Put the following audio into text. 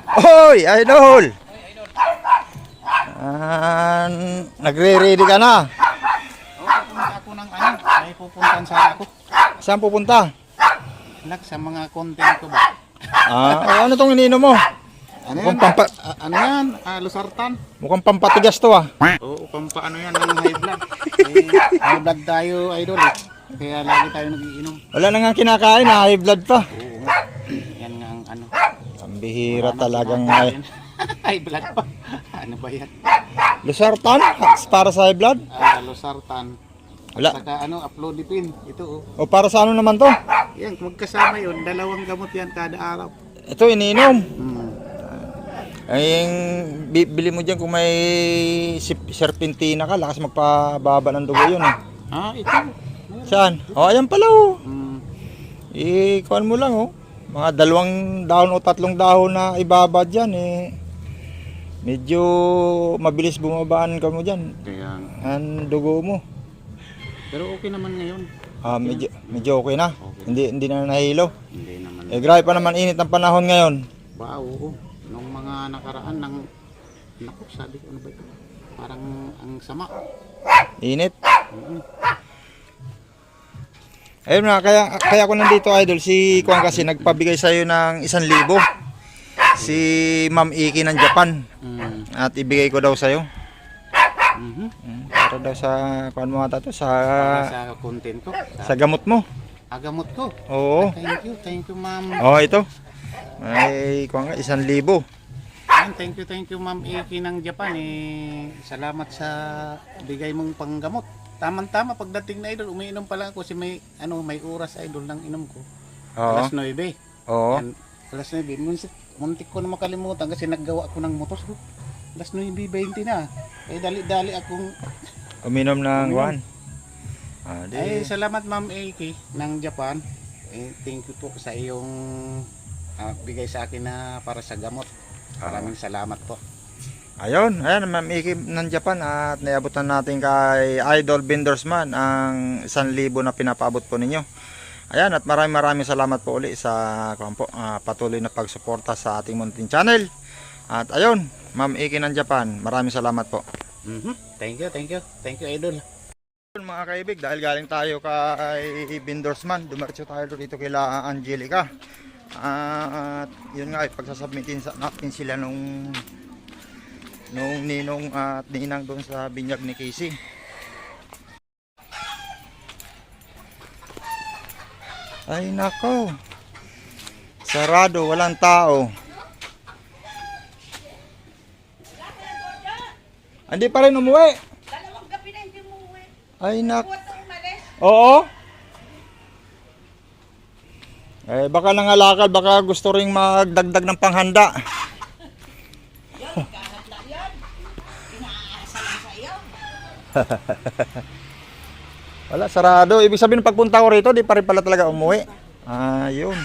Hoy, idol! Nagre-ready ka na? Oo, pupunta ako ng ano, may pupuntahan sana ako. Saan pupunta? Sa mga content ko ba? Ano tong ininom mo? Ano yan? Mukhang Ano yan? Losartan. mukhang pampatigas to ah. Oo, pampaano yan ng high blood. High blood tayo, idol eh. Kaya lagi tayo nagiinom. Wala na nga kinakain, high blood pa. Oo nga. Yan nga ang ano. Ang bihira talagang High blood pa. Ano ba yan? Losartan para sa high blood? Losartan. Wala. Saka ano, Aplodipine. Ito oh. O para sa ano naman to? Yan, magkasama yun. Dalawang gamot yan kada araw. Ito ininom. Hmm. Ay, bili mo dyan kung may serpentina ka, lakas magpababa ng dugo yun eh. Ito. Saan? Ayan pala oh. Hmm. Ikuan mo lang oh. Mga 2 dahon o 3 dahon na ibabad dyan eh. Medyo mabilis bumabaan ka mo dyan. Kaya, Ang dugo mo. pero okay naman ngayon. Medyo okay na. Okay. Hindi na nahilo. Hindi naman. Grabe pa naman init ang panahon ngayon. Oo. Nung mga nakaraan ng naku, sabi ko ano ba ito? Parang ang sama. Init. Mm-hmm. Ayun na, kaya ako nandito idol. Si Kuan kasi nagpabigay sa'yo ng 1,000. Si Ma'am Iki ng Japan. At ibigay ko daw sa'yo. Para daw sa kuan mo ata to, Para sa content ko. sa gamot mo. Agamot ko. Oo. Thank you ma'am. Ito. Ay, kuan ka 1,000. Thank you ma'am Iki ng Japan salamat sa bigay mong panggamot. Tamang-tama pagdating na idol, umiinom pa lang ako kasi may oras idol ng inom ko. Alas 9. Oo. Yan, alas 9. Muntik ko na makalimutan kasi naggawa ko ng motos. Alas 9:20 na. Dali-dali akong Uminom ng kuan. salamat ma'am Aki ng Japan. Thank you po sa iyong bigay sa akin na para sa gamot. Maraming salamat po. Ayan, Ma'am Iki ng Japan at naiabutan natin kay Idol Bendersman ang 1,000 na pinapaabot po ninyo. Ayan, at maraming salamat po uli sa patuloy na pagsuporta sa ating munting channel. At ayun, Ma'am Iki ng Japan, maraming salamat po. Thank you idol. Mga kaibig, dahil galing tayo kay Bendersman, dumiretso tayo dito kila Angelica. At yun nga, pagsasubmitin natin sila nung ninong at ninang doon sa binyag ni Casey. Ay nako, sarado, walang tao. Hindi pa rin umuwi. Dalawang gabi na hindi umuwi. Ay nak. Buwan na umalis. Oo. Baka nangalakal, baka gusto ring magdagdag ng panghanda. Yan, kahadla yan. Inaasa lang sa iyo. Wala, sarado. Ibig sabihin pagpunta ko rito, di pa rin pala talaga umuwi. Yun.